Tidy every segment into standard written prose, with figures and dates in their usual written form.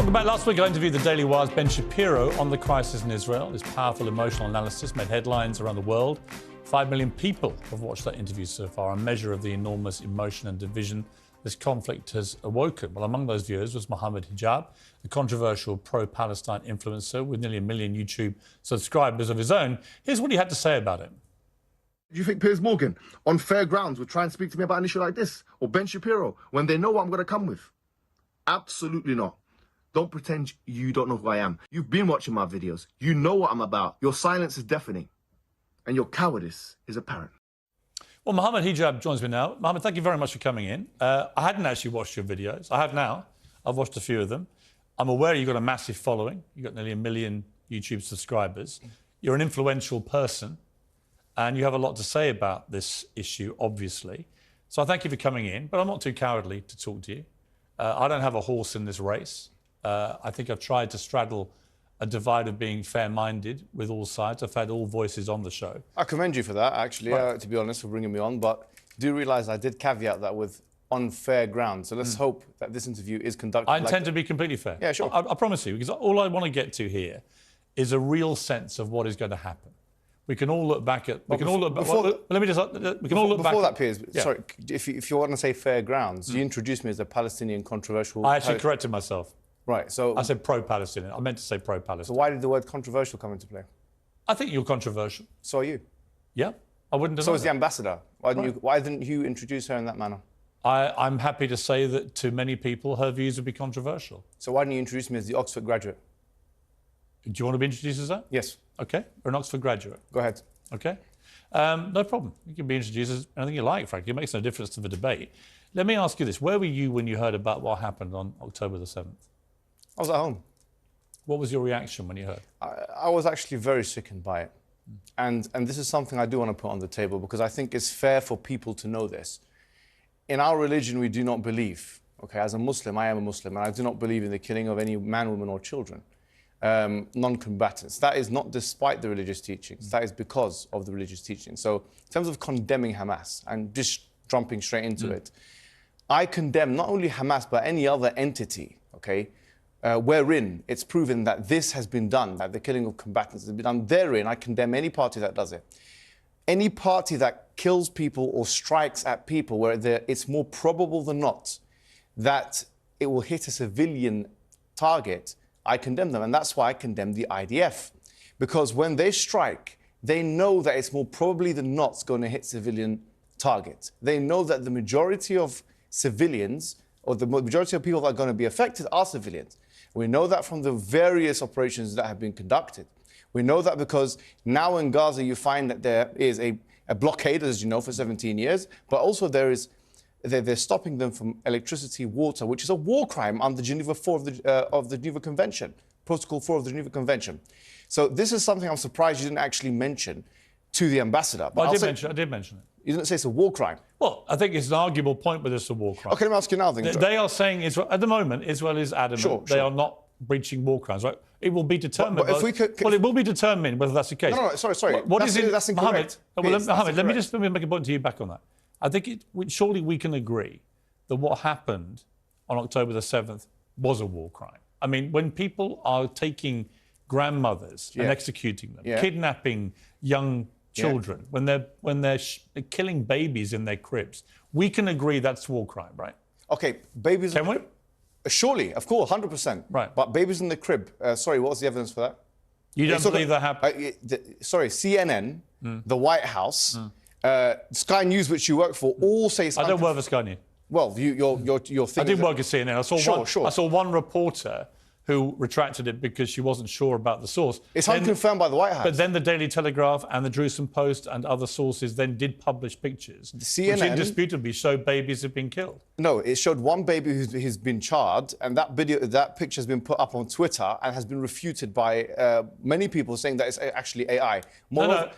Welcome back. Last week I interviewed the Daily Wire's Ben Shapiro on the crisis in Israel. His powerful emotional analysis made headlines around the world. 5 million people have watched that interview so far, a measure of the enormous emotion and division this conflict has awoken. Well, among those viewers was Mohammed Hijab, the controversial pro-Palestine influencer with nearly 1 million YouTube subscribers of his own. Here's what he had to say about him. Do you think Piers Morgan, on fair grounds, would try and speak to me about an issue like this? Or Ben Shapiro, when they know what I'm going to come with? Absolutely not. Don't pretend you don't know who I am. You've been watching my videos. You know what I'm about. Your silence is deafening. And your cowardice is apparent. Well, Mohammed Hijab joins me now. Mohammed, thank you very much for coming in. I hadn't actually watched your videos. I have now. I've watched a few of them. I'm aware you've got a massive following. You've got nearly 1 million YouTube subscribers. You're an influential person. And you have a lot to say about this issue, obviously. So I thank you for coming in. But I'm not too cowardly to talk to you. I don't have a horse in this race. I think I've tried to straddle a divide of being fair-minded with all sides. I've had all voices on the show. I commend you for that, actually, to be honest, for bringing me on. But do realise I did caveat that with unfair ground. So let's hope that this interview is conducted. I intend to be completely fair. Yeah, sure. I promise you, because all I want to get to here is a real sense of what is going to happen. We can all look back at. We can all look back. Let me just. We can all look back. Before that, Piers. Yeah. Sorry, if you want to say fair grounds, you introduced me as a Palestinian controversial. I actually corrected myself. Right, so... I said pro-Palestinian. I meant to say pro-Palestinian. So why did the word controversial come into play? I think you're controversial. So are you. Yeah, I wouldn't deny So is that. the ambassador. Why didn't you introduce her in that manner? I'm happy to say that to many people, her views would be controversial. So why didn't you introduce me as the Oxford graduate? Do you want to be introduced as that? Yes. OK, or an Oxford graduate. Go ahead. OK. No problem. You can be introduced as anything you like, frankly. It makes no difference to the debate. Let me ask you this. Where were you when you heard about what happened on October the 7th? I was at home. What was your reaction when you heard? I was actually very sickened by it. And this is something I do want to put on the table because I think it's fair for people to know this. In our religion, we do not believe, okay, as a Muslim, I am a Muslim, and I do not believe in the killing of any man, woman or children, non-combatants. That is not despite the religious teachings. That is because of the religious teachings. So in terms of condemning Hamas and just jumping straight into it, I condemn not only Hamas, but any other entity, okay, wherein it's proven that this has been done, that the killing of combatants has been done. Therein, I condemn any party that does it. Any party that kills people or strikes at people where it's more probable than not that it will hit a civilian target, I condemn them. And that's why I condemn the IDF. Because when they strike, they know that it's more probably than not going to hit civilian targets. They know that the majority of civilians, or the majority of people that are going to be affected are civilians. We know that from the various operations that have been conducted. We know that because now in Gaza you find that there is a blockade, as you know, for 17 years, but also they're stopping them from electricity, water, which is a war crime under Geneva 4 of the Geneva Convention, Protocol 4 of the Geneva Convention. So this is something I'm surprised you didn't actually mention to the ambassador. But I did mention it. You didn't say it's a war crime. Well, I think it's an arguable point whether it's a war crime. OK, let me ask you now then. They are saying, Israel, at the moment, Israel is adamant they are not breaching war crimes, right? It will be determined. But if we could, well, it will be determined whether that's the case. No, sorry. What is it? That's incorrect. Mohammed, let me make a point to you back on that. I think surely we can agree that what happened on October the 7th was a war crime. I mean, when people are taking grandmothers and executing them, kidnapping young children, when they're killing babies in their cribs, we can agree that's war crime, right? OK, babies... Can we? Surely, of course, 100%. Right. But babies in the crib, sorry, what's the evidence for that? You don't believe that happened? Sorry, CNN, the White House, Sky News, which you work for, all say... I don't work for Sky News. Well, your thing... I did work at CNN. I saw one reporter who retracted it because she wasn't sure about the source. It's unconfirmed by the White House. But then the Daily Telegraph and the Jerusalem Post and other sources then did publish pictures CNN, which indisputably show babies have been killed. No, it showed one baby who's been charred, and that picture has been put up on Twitter and has been refuted by many people saying that it's actually AI.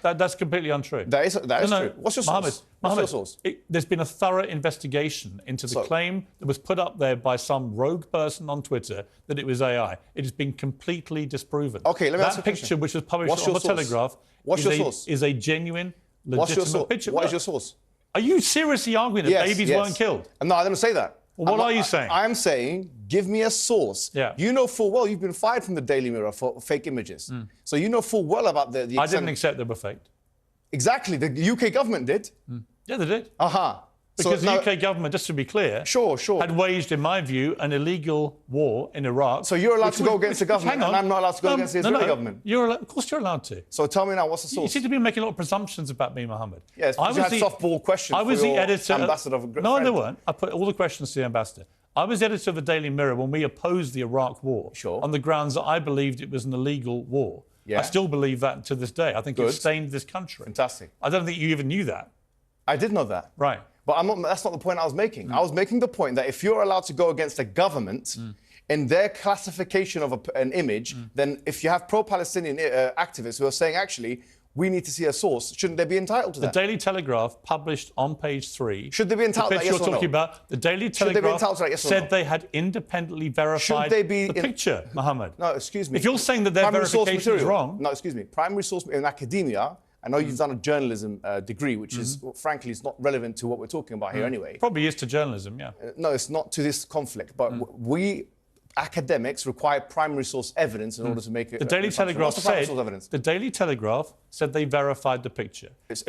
That's completely untrue. That is true. What's your source? What's your source? There's been a thorough investigation into the claim that was put up there by some rogue person on Twitter that it was AI. It has been completely disproven. OK, let me ask you a question. That picture, which was published on the Telegraph, is a genuine, legitimate picture. What is your source? Are you seriously arguing that babies weren't killed? No, I didn't say that. Well, what are you saying? I'm saying, give me a source. Yeah. You know full well you've been fired from the Daily Mirror for fake images. So you know full well about the I didn't accept they were faked. Exactly. The UK government did. Yeah, they did. So Because the UK government, just to be clear, Sure. had waged, in my view, an illegal war in Iraq. So you're allowed to go against the government, hang on. and I'm not allowed to go against the Israeli government? Of course you're allowed to. So tell me now, what's the source? You seem to be making a lot of presumptions about me, Mohammed. Yes, because you had softball questions I was for the your editor. ambassador of No, they weren't. I put all the questions to the ambassador. I was editor of the Daily Mirror when we opposed the Iraq war on the grounds that I believed it was an illegal war. Yeah. I still believe that to this day. I think it stained this country. Fantastic. I don't think you even knew that. I did know that. Right. But that's not the point I was making. I was making the point that if you're allowed to go against a government in their classification of an image, then if you have pro-Palestinian activists who are saying, actually, we need to see a source, shouldn't they be entitled to that? The Daily Telegraph published on page 3. Should they be entitled to that, yes or no? You're talking about, the Daily Telegraph said they had independently verified the picture, Mohammed. No, excuse me. If you're saying that their verification is wrong... No, excuse me. Primary source in academia, I know you've done a journalism degree, which is, frankly, is not relevant to what we're talking about here anyway. Probably is to journalism, yeah. No, it's not to this conflict. But we academics require primary source evidence in order to make it. The Daily Telegraph said. The Daily Telegraph said they verified the picture. That's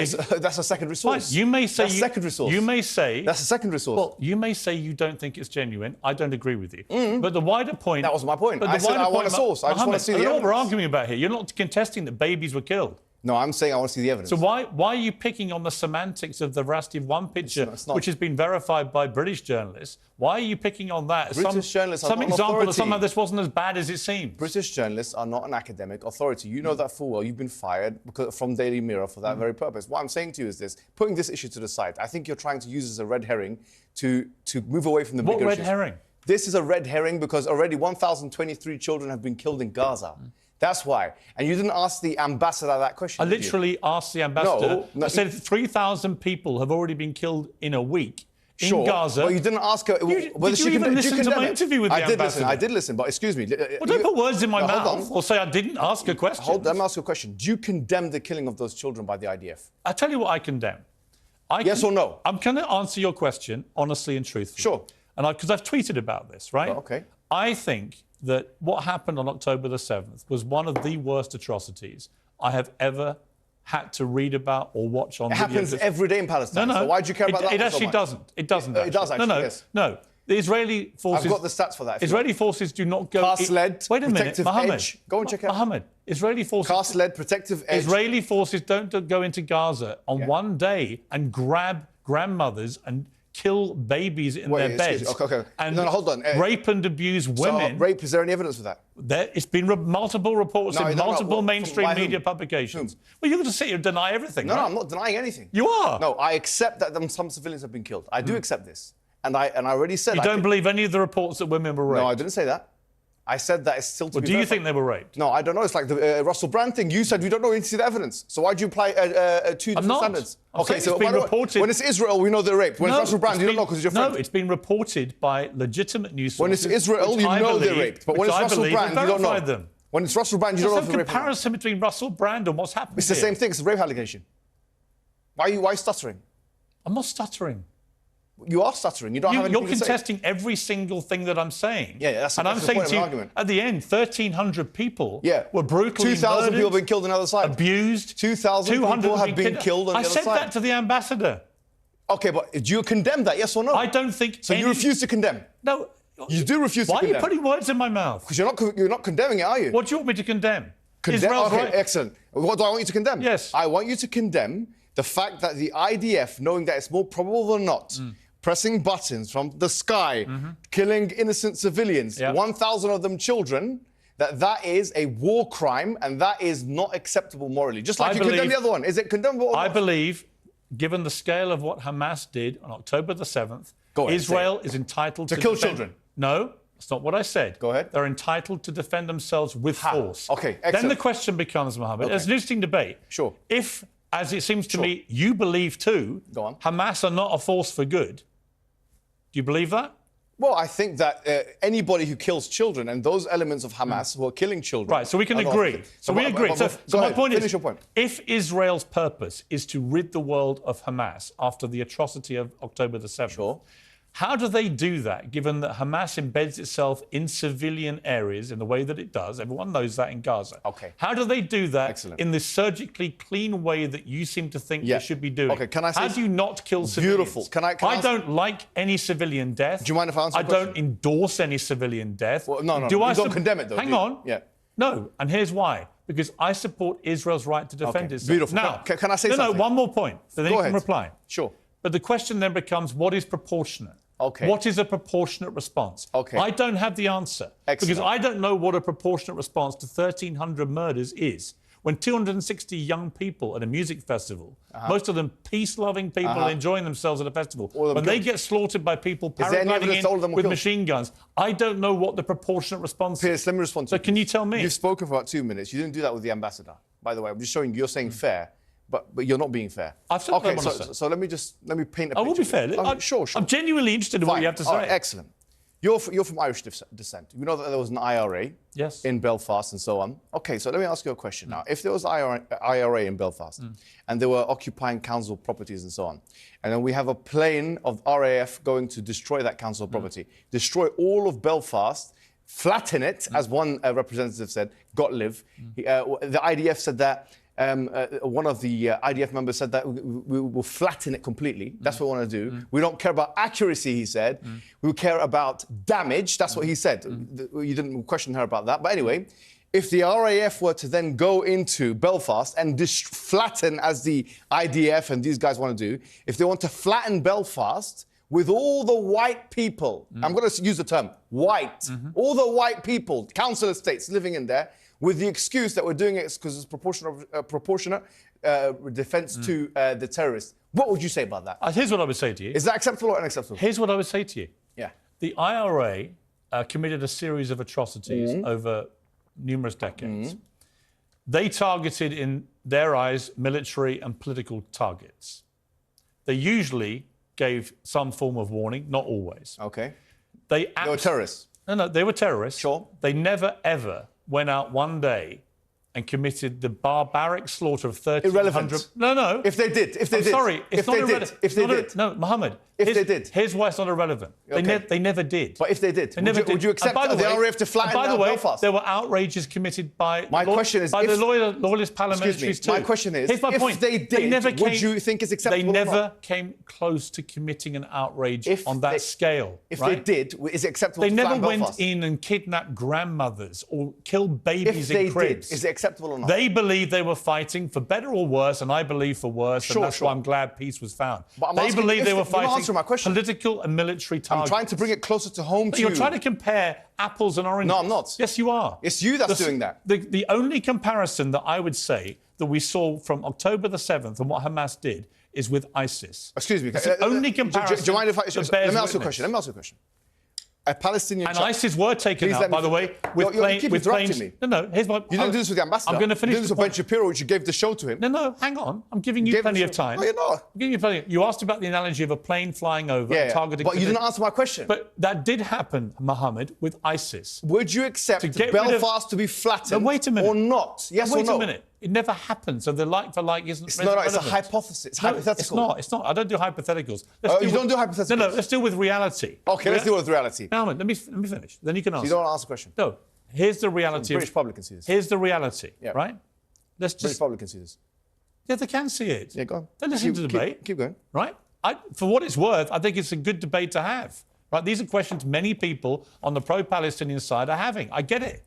a secondary source. Fine. You may say that's secondary source. You may say that's a secondary source. Well, you may say you don't think it's genuine. I don't agree with you. But the wider point. That was my point. But I said I want a source. I just want to see the evidence. I don't know what we're arguing about here. You're not contesting that babies were killed. No, I'm saying I want to see the evidence. So why are you picking on the semantics of the veracity of one picture, which has been verified by British journalists? Why are you picking on that? British journalists are some not example an authority. that somehow this wasn't as bad as it seems. British journalists are not an academic authority. You know that full well. You've been fired from Daily Mirror for that very purpose. What I'm saying to you is this: putting this issue to the side, I think you're trying to use this as a red herring to move away from the bigger issues. What red herring? This is a red herring because already 1,023 children have been killed in Gaza. That's why. And you didn't ask the ambassador that question. I literally asked the ambassador. No, I said 3,000 people have already been killed in a week in Gaza. Well, you didn't ask her whether she even listen to my interview with the ambassador? I did listen, but excuse me. Well, don't put words in my mouth or say I didn't ask a question. Let me ask you a question. Do you condemn the killing of those children by the IDF? I tell you what I condemn. Yes or no? I'm going to answer your question honestly and truthfully. Sure. And because I've tweeted about this, right? Oh, okay. I think that what happened on October the 7th was one of the worst atrocities I have ever had to read about or watch on video. It happens every day in Palestine. No. So why do you care about that? It actually doesn't. It doesn't. It does actually. Yes. No. The Israeli forces. I've got the stats for that. Israeli forces do not go. Cast-led, Wait a minute, protective Mohammed. edge. Go and check it out. Mohammed. Israeli forces. Cast-led, protective edge. Israeli forces don't go into Gaza on one day and grab grandmothers and kill babies in their beds. Okay. And hold on. Rape and abuse women. So, rape, is there any evidence for that? It's been multiple reports in multiple mainstream media publications. Well, you're going to sit here and deny everything, No, right? no, I'm not denying anything. You are. No, I accept that some civilians have been killed. I do accept this. And I already said... You don't believe any of the reports that women were raped? No, I didn't say that. I said that it's still to be do you verified. think they were raped? No, I don't know. It's like the Russell Brand thing. You said you don't know. You need to see the evidence. So why do you apply two different standards? Okay, so it's been reported... When it's Israel, we know they're raped. When it's Russell Brand, you don't know because you're friend. No, it's been reported by legitimate news sources. When it's Israel, you know they're raped. But when it's Russell Brand, you don't know. Them. When it's Russell Brand, you don't know if they're raped. There's no comparison between Russell Brand and what's happened It's the same thing. It's a rape allegation. Why are you stuttering? I'm not stuttering. You are stuttering. You don't have anything You're to say. contesting every single thing that I'm saying. Yeah, that's and I'm the saying point to of you, an argument. at the end, 1,300 people were brutally 2,000 people have been killed on the other side. Abused. 2,000 people have been killed on the other side. I said that to the ambassador. Okay, but do you condemn that, yes or no? I don't think... So you refuse to condemn? No. You do refuse to condemn? Why are you putting words in my mouth? Because you're not condemning it, are you? What do you want me to condemn? Israel's right. Excellent. What do I want you to condemn? Yes. I want you to condemn the fact that the IDF, knowing that it's more probable than not, pressing buttons from the sky, killing innocent civilians, 1,000 of them children, that is a war crime and that is not acceptable morally. Just like you condemn the other one. Is it condemnable or not? I believe, given the scale of what Hamas did on October the 7th, Israel is entitled to kill children. No, that's not what I said. Go ahead. They're entitled to defend themselves with force. Okay, excellent. Then the question becomes, Mohammed, it's an interesting debate. Sure. If, as it seems to me, you believe too, Hamas are not a force for good, do you believe that? Well, I think that anybody who kills children and those elements of Hamas who are killing children... Right, so we can agree. So we agree. So my point is, if Israel's purpose is to rid the world of Hamas after the atrocity of October the 7th, How do they do that, given that Hamas embeds itself in civilian areas in the way that it does? Everyone knows that in Gaza. Okay. How do they do that Excellent. in the surgically clean way that you seem to think they should be doing? Okay, can I say... How do you not kill civilians? Beautiful. I don't like any civilian death. Do you mind if I answer the question? I don't endorse any civilian death. Well, no. Do you don't condemn it, though. Hang on. Yeah. No, and here's why. Because I support Israel's right to defend itself. Beautiful. Now, can I say something? No, one more point. So then you can reply. Sure. But the question then becomes, what is proportionate? Okay. What is a proportionate response? Okay. I don't have the answer. Excellent. Because I don't know what a proportionate response to 1,300 murders is. When 260 young people at a music festival, most of them peace-loving people enjoying themselves at a festival, when they get slaughtered by people paragliding in with machine guns, I don't know what the proportionate response is. Piers, let me respond to you. So can you tell me? You've spoken for about 2 minutes. You didn't do that with the ambassador. By the way, I'm just showing you're saying fair, but you're not being fair. I've said okay, what I want to say. So let me paint a picture. I will be fair. Sure. I'm genuinely interested in what you have to say. All right, excellent. You're from Irish descent. We know that there was an IRA in Belfast and so on. Okay, so let me ask you a question now. If there was IRA in Belfast and they were occupying council properties and so on, and then we have a plane of RAF going to destroy that council property, destroy all of Belfast, flatten it, as one representative said, Gottlieb. The IDF said that. One of the IDF members said that we will flatten it completely. That's what we want to do. We don't care about accuracy, he said. We care about damage. That's what he said. You didn't question her about that. But anyway, if the RAF were to then go into Belfast and flatten, as the IDF and these guys want to do, if they want to flatten Belfast with all the white people, I'm going to use the term white, all the white people, council estates living in there, with the excuse that we're doing it because it's proportionate defense to the terrorists. What would you say about that? Here's what I would say to you. Is that acceptable or unacceptable? Here's what I would say to you. Yeah. The IRA committed a series of atrocities over numerous decades. They targeted, in their eyes, military and political targets. They usually gave some form of warning, not always. Okay. They were terrorists. No, they were terrorists. Sure. They never, ever went out one day and committed the barbaric slaughter of 1,300... Irrelevant. No. If they did. I'm sorry, it's not irrelevant. If they did. No, Mohammed. If they did. Here's why it's not irrelevant. Okay. They never did. But if they did, would you accept the RAF to flatten Belfast? By the way, there were outrages committed by the loyalist paramilitaries too. My question is, here's my point. If they did, would you think it's acceptable They or never not? came close to committing an outrage on that scale. If they did, is it acceptable to flatten Belfast? They never went in and kidnapped grandmothers or killed babies in cribs. If they did, is it acceptable or not? They believe they were fighting for better or worse, and I believe for worse, and that's why I'm glad peace was found. They believe they were fighting political and military targets. I'm trying to bring it closer to home to you. You're trying to compare apples and oranges. No, I'm not. Yes, you are. It's you that's doing that. The only comparison that I would say that we saw from October the 7th and what Hamas did is with ISIS. Excuse me. It's the only comparison. Do you mind if I... Let me ask you a question. A Palestinian... And ISIS were taken out, by the way, with planes... Me. No, here's my... You didn't do this with the ambassador. I'm going to finish You did this with Ben Shapiro, which you gave the show to him. No, hang on. I'm giving you plenty of time. No, you're not. I'm giving you plenty. You asked about the analogy of a plane flying over and targeting... But you didn't answer my question. But that did happen, Mohammed, with ISIS. Would you accept Belfast to be flattened or not? Yes or no? Wait a minute. It never happened, so the like for like isn't relevant. It's a hypothesis. It's hypothetical. It's not. I don't do hypotheticals. You don't do hypotheticals? No, let's deal with reality. OK, let's deal with reality. Mohammed, let me finish. Then you can answer. So you don't answer the question? No. Here's the reality. The British public can see this. Here's the reality, right? British public can see this. Yeah, they can see it. Yeah, go on. They listen to the debate. Keep going. Right? For what it's worth, I think it's a good debate to have. Right? These are questions many people on the pro-Palestinian side are having. I get it,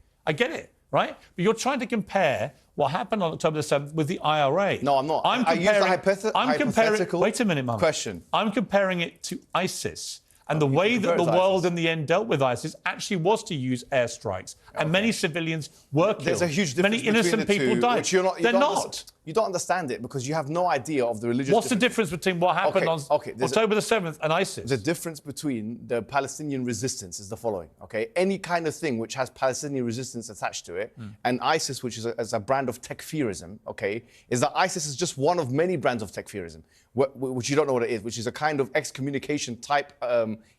right? But you're trying to compare what happened on October the 7th with the IRA. No, I'm not. I used a hypothetical wait a minute, Mohammed. question. I'm comparing it to ISIS. And the way that the world in the end dealt with ISIS actually was to use airstrikes. And many civilians were killed. There's a huge difference many innocent people died. They're not. You don't understand it because you have no idea of the religious... What's the difference between what happened on October the 7th and ISIS? The difference between the Palestinian resistance is the following, OK? Any kind of thing which has Palestinian resistance attached to it, and ISIS, which is a brand of tekfirism, OK, is that ISIS is just one of many brands of tekfirism. which you don't know what it is, which is a kind of excommunication type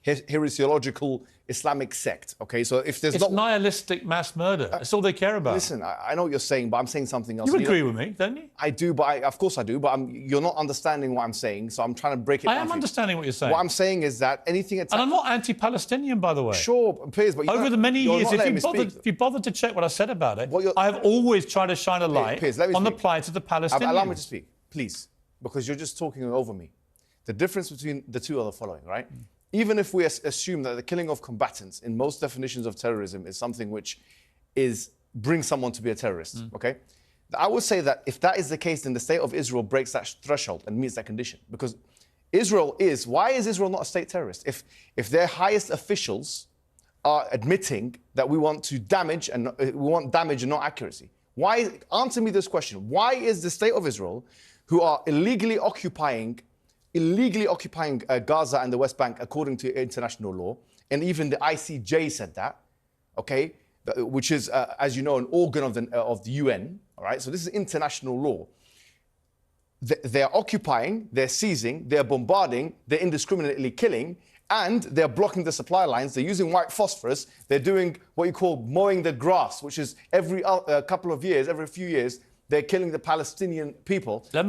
heresiological Islamic sect. Okay, so if there's It's nihilistic mass murder. That's all they care about. Listen, I know what you're saying, but I'm saying something else. You agree with me, don't you? I do, but of course I do, but you're not understanding what I'm saying, so I'm trying to break it down. I am understanding what you're saying. What I'm saying is that anything... And I'm not anti-Palestinian, by the way. Sure, please, but... Over the many years, if you bothered to check what I said about it, I have always tried to shine a light on the plight of the Palestinians. Allow me to speak, please, because you're just talking over me. The difference between the two are the following, right? Even if we assume that the killing of combatants in most definitions of terrorism is something which brings someone to be a terrorist, okay? I would say that if that is the case, then the state of Israel breaks that threshold and meets that condition. Because why is Israel not a state terrorist? If their highest officials are admitting that we want damage and not accuracy. Answer me this question. Why is the state of Israel, who are illegally occupying Gaza and the West Bank according to international law, and even the ICJ said that, okay, which is, as you know, an organ of the UN, all right? So this is international law. They're occupying, they're seizing, they're bombarding, they're indiscriminately killing, and they're blocking the supply lines. They're using white phosphorus. They're doing what you call mowing the grass, which is every few years, they're killing the Palestinian people. I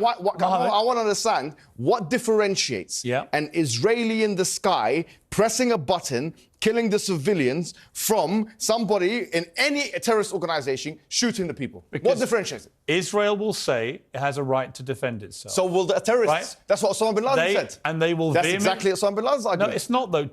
want to understand what differentiates an Israeli in the sky pressing a button, killing the civilians, from somebody in any terrorist organization shooting the people. What differentiates it? Israel will say it has a right to defend itself. So will the terrorists? Right? That's what Osama bin Laden said. And they will. That's exactly Osama bin Laden's argument. No, it's not though.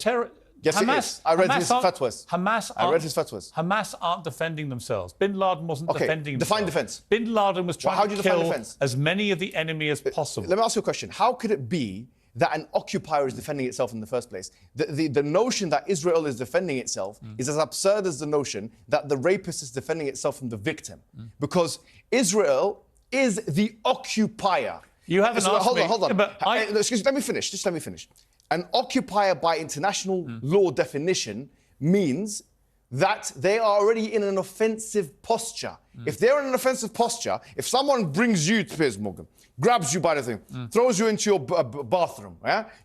Yes, Hamas, it is. I read his fatwas. Hamas aren't defending themselves. Bin Laden wasn't defending himself. Define defense. Bin Laden was trying to kill as many of the enemy as possible. Let me ask you a question. How could it be that an occupier is defending itself in the first place? The notion that Israel is defending itself is as absurd as the notion that the rapist is defending itself from the victim. Because Israel is the occupier. You haven't asked me. Hold on. Excuse me, let me finish. Just let me finish. An occupier by international law definition means that they are already in an offensive posture. If they're in an offensive posture, if someone brings you to Piers Morgan, grabs you by the thing, throws you into your bathroom,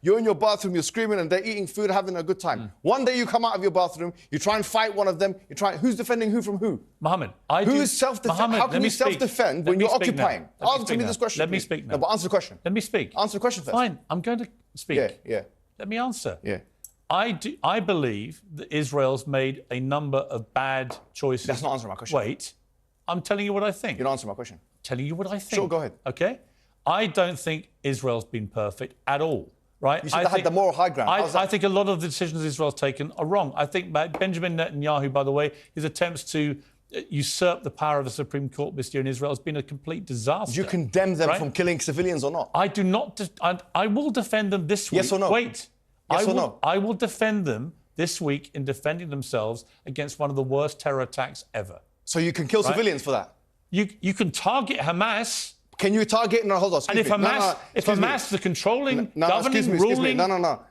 you're in your bathroom, you're screaming and they're eating food, having a good time. One day you come out of your bathroom, you try and fight one of them, who's defending who from who? Mohammed, How can you self-defend when you're occupying? Answer me this question. Let me speak now. No, but answer the question. Let me speak. Answer the question first. Fine, I'm going to speak. Yeah. Let me answer. Yeah. I believe that Israel's made a number of bad choices. That's not answering my question. Wait, I'm telling you what I think. You're not answering my question. Telling you what I think. Sure, go ahead. Okay? I don't think Israel's been perfect at all, right? You said they had the moral high ground. I think a lot of the decisions Israel's taken are wrong. I think Benjamin Netanyahu, by the way, his attempts to usurp the power of the Supreme Court this year in Israel has been a complete disaster. Do you condemn them from killing civilians or not? I do not. I will defend them this week. Yes or no? Wait. Yes or no? I will defend them this week in defending themselves against one of the worst terror attacks ever. So you can kill civilians for that? You can target Hamas. Can you target? No, hold on. And if Hamas, the controlling, governing, ruling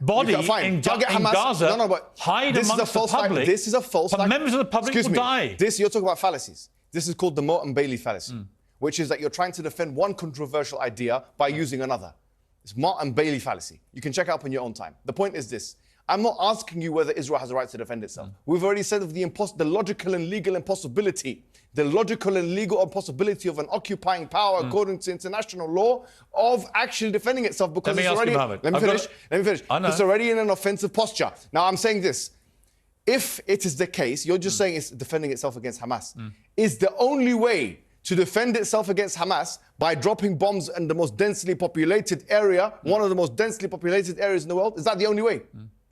body in Gaza, hide amongst the public, this is a false. Members of the public will die. You're talking about fallacies. This is called the Moat and Bailey fallacy, which is that you're trying to defend one controversial idea by using another. It's Moat and Bailey fallacy. You can check it up in your own time. The point is this. I'm not asking you whether Israel has a right to defend itself. We've already said of the logical and legal impossibility. The logical and legal impossibility of an occupying power, according to international law, of actually defending itself because it's already... Let me finish. It's already in an offensive posture. Now, I'm saying this. If it is the case, you're just saying it's defending itself against Hamas. Is the only way to defend itself against Hamas by dropping bombs in the most densely populated area, one of the most densely populated areas in the world? Is that the only way?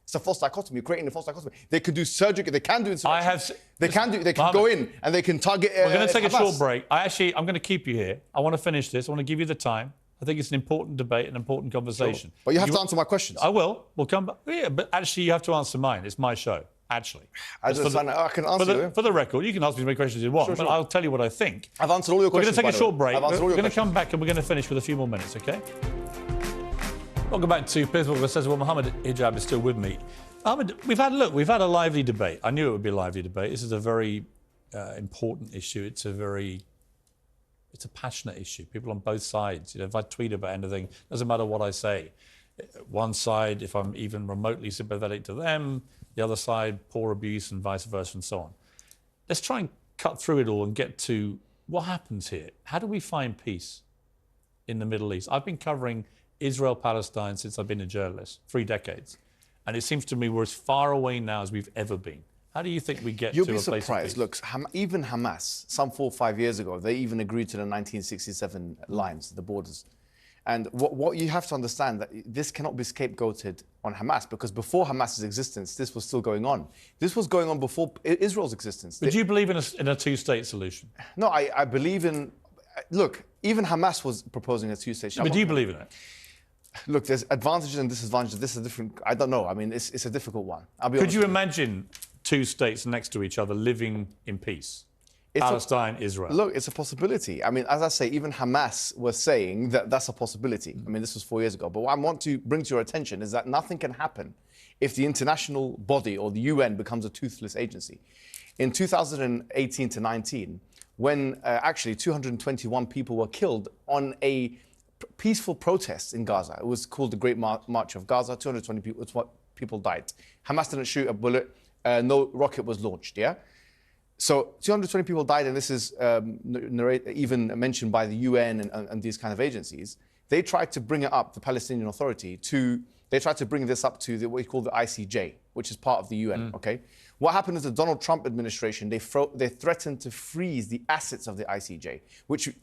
It's a false dichotomy. You're creating a false dichotomy. They could do surgery. They can do insurrection. They can go in and they can target We're going to take Hamas. a short break. I'm going to keep you here. I want to finish this. I want to give you the time. I think it's an important debate, an important conversation. Sure. But you have to answer my questions. I will. We'll come back. Yeah, but actually you have to answer mine. It's my show, actually. I can answer you. For the record, you can ask me as many questions as you want, but I'll tell you what I think. I've answered all your questions. We're going to take a short break. We're going to come back and we're going to finish with a few more minutes, OK? Welcome back to Piers Morgan Says, well, Mohammed Hijab is still with me. Mohammed, we've had a lively debate. I knew it would be a lively debate. This is a very important issue. It's a very It's a passionate issue. People on both sides. If I tweet about anything, doesn't matter what I say. One side, if I'm even remotely sympathetic to them, the other side, poor abuse and vice versa and so on. Let's try and cut through it all and get to what happens here. How do we find peace in the Middle East? I've been covering Israel-Palestine since I've been a journalist, 3 decades. And it seems to me we're as far away now as we've ever been. How do you think we get to a place of peace? You'll be surprised. Look, even Hamas, some 4 or 5 years ago, they even agreed to the 1967 lines, the borders. And what you have to understand, that this cannot be scapegoated on Hamas, because before Hamas's existence, this was still going on. This was going on before Israel's existence. But do you believe in a two-state solution? No, I believe in... Look, even Hamas was proposing a two-state solution. But do you believe in it? Look, there's advantages and disadvantages. This is a different... I don't know. I mean, it's a difficult one. I'll be honest. Could you imagine 2 states next to each other living in peace? Palestine, Israel. Look, it's a possibility. I mean, as I say, even Hamas was saying that that's a possibility. I mean, this was 4 years ago. But what I want to bring to your attention is that nothing can happen if the international body or the UN becomes a toothless agency. In 2018 to 19, when actually 221 people were killed on a peaceful protest in Gaza. It was called the Great March of Gaza. 220 people died. Hamas didn't shoot a bullet. No rocket was launched, yeah? So 220 people died, and this is even mentioned by the UN and these kind of agencies. They tried to bring it up, the Palestinian Authority, they tried to bring this up to what we call the ICJ, which is part of the UN, okay? What happened is the Donald Trump administration, they threatened to freeze the assets of the ICJ, which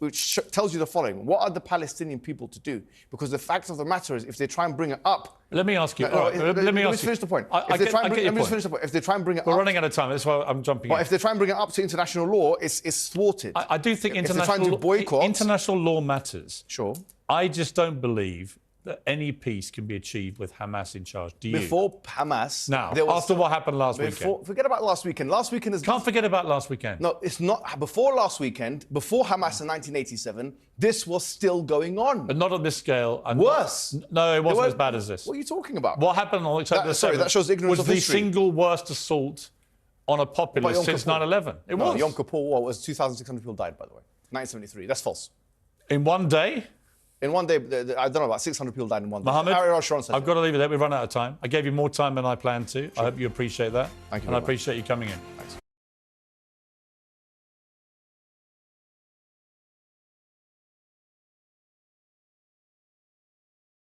tells you the following. What are the Palestinian people to do? Because the fact of the matter is, if they try and bring it up... Let me ask you... let me finish the point. Let me finish the point. If they try and bring it up... We're running out of time. That's why I'm jumping in. But if they try and bring it up to international law, it's thwarted. I do think international law matters. Sure. I just don't believe that any peace can be achieved with Hamas in charge. Do you? Before Hamas... Now, after what happened last weekend. Forget about last weekend. Last weekend is... Can't forget about last weekend. No, it's not. Before last weekend, before Hamas in 1987, this was still going on. But not on this scale. And worse. No, it wasn't as bad as this. What are you talking about? What happened on October 7th that shows ignorance of history. Was the single worst assault on a populace since 9/11. It was. Yom Kippur War was 2,600 people died, by the way. 1973. That's false. In one day? In one day, I don't know, about 600 people died in one day. Mohammed, I've got to leave it there. We've run out of time. I gave you more time than I planned to. I hope you appreciate that. Thank you. And I appreciate you coming in. Thanks.